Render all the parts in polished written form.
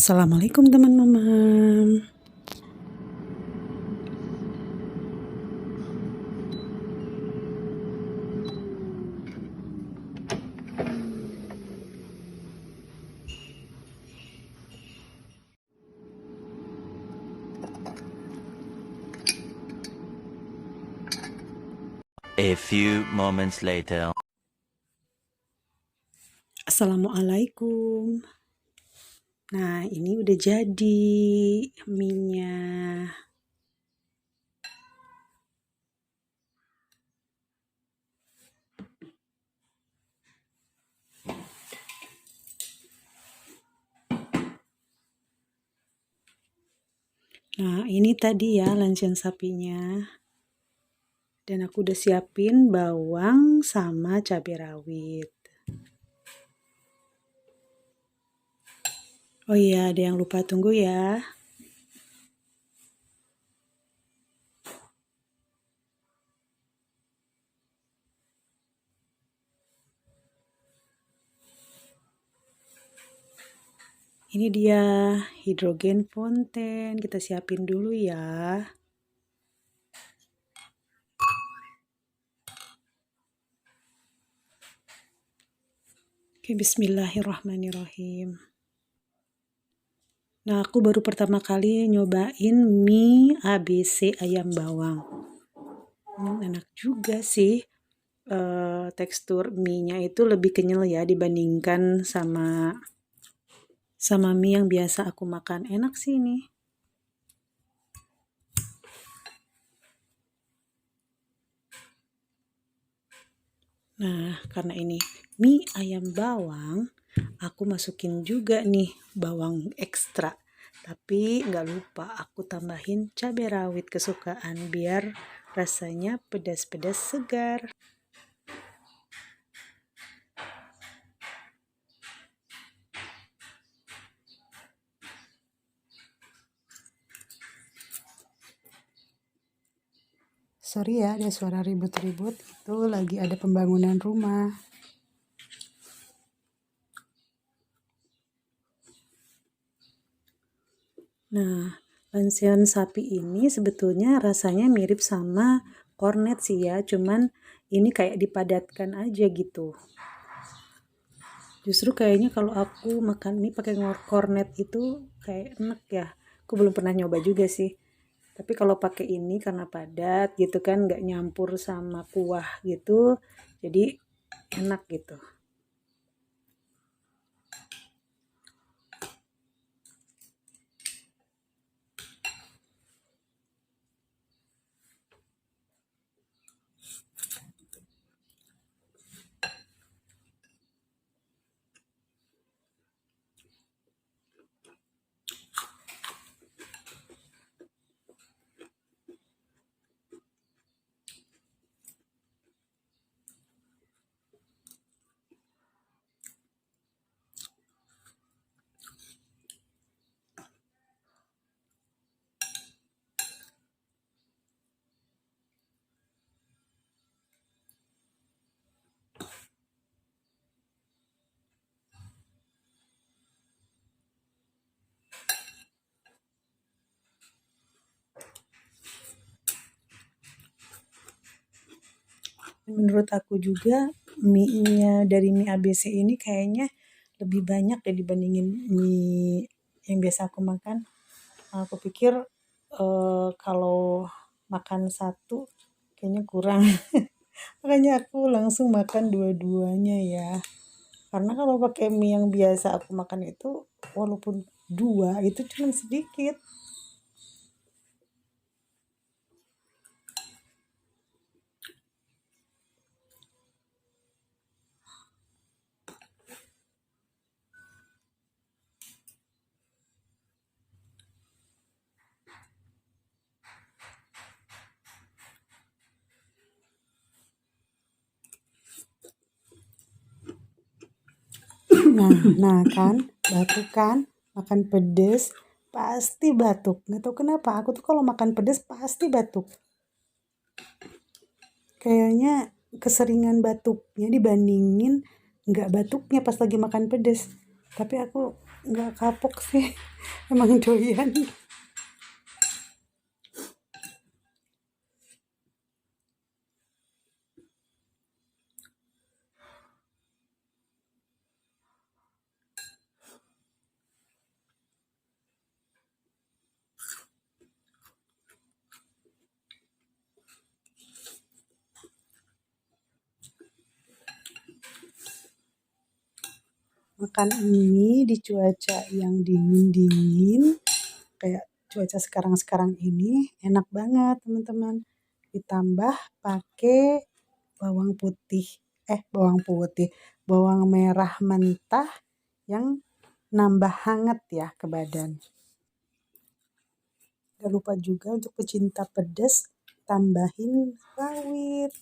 Assalamualaikum teman-teman. A few moments later. Assalamualaikum. Nah, ini udah jadi mie-nya. Nah, ini tadi ya lancian sapinya. Dan aku udah siapin bawang sama cabai rawit. Oh iya, ada yang lupa tunggu ya. Ini dia hidrogen fonten, kita siapin dulu ya. Oke, bismillahirrahmanirrahim. Nah, aku baru pertama kali nyobain mie ABC ayam bawang. Enak juga sih. Tekstur mie-nya itu lebih kenyal ya dibandingkan sama mie yang biasa aku makan. Enak sih ini. Nah, karena ini mie ayam bawang, aku masukin juga nih bawang ekstra. Tapi nggak lupa aku tambahin cabai rawit kesukaan biar rasanya pedas-pedas segar. Sorry ya ada suara ribut-ribut, itu lagi ada pembangunan rumah. Nah, lancian sapi ini sebetulnya rasanya mirip sama kornet sih ya, cuman ini kayak dipadatkan aja gitu. Justru kayaknya kalau aku makan mie pakai kornet itu kayak enak ya. Aku belum pernah nyoba juga sih. Tapi kalau pakai ini karena padat gitu kan, nggak nyampur sama kuah gitu, jadi enak gitu. Menurut aku juga mie-nya dari mie ABC ini kayaknya lebih banyak deh dibandingin mie yang biasa aku makan. Aku pikir kalau makan satu kayaknya kurang. Makanya aku langsung makan dua-duanya ya. Karena kalau pakai mie yang biasa aku makan itu walaupun dua itu cuma sedikit. Nah kan, batuk kan, makan pedes pasti batuk. Nggak tahu kenapa, aku tuh kalau makan pedes pasti batuk. Kayaknya keseringan batuknya dibandingin nggak batuknya pas lagi makan pedes. Tapi aku nggak kapok sih, emang doyan. Makan ini di cuaca yang dingin-dingin, kayak cuaca sekarang-sekarang ini, enak banget teman-teman. Ditambah pakai bawang putih, bawang merah mentah yang nambah hangat ya ke badan. Gak lupa juga untuk pecinta pedas, tambahin rawit.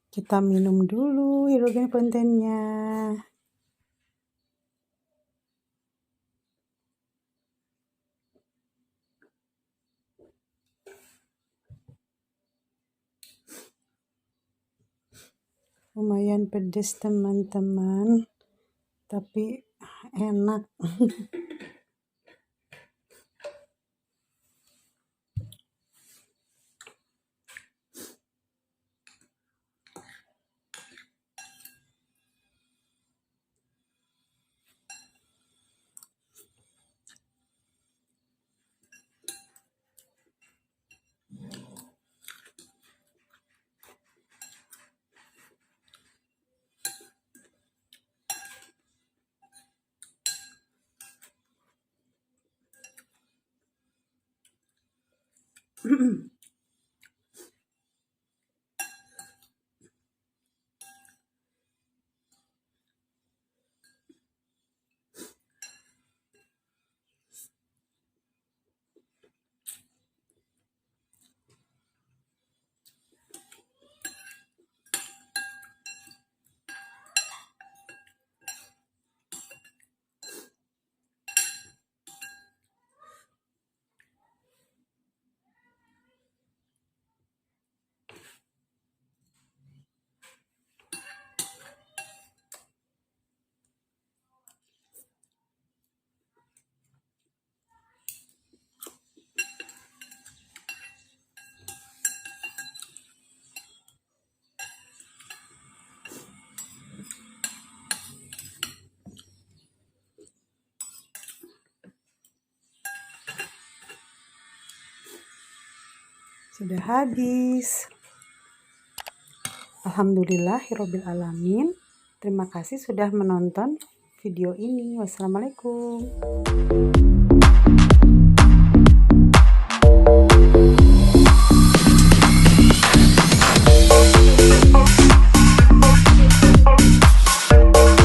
Kita minum dulu hidrogen fountainnya. Lumayan pedas teman-teman, tapi enak. Sudah habis. Alhamdulillahirobbil alamin. Terima kasih sudah menonton video ini. Wassalamualaikum.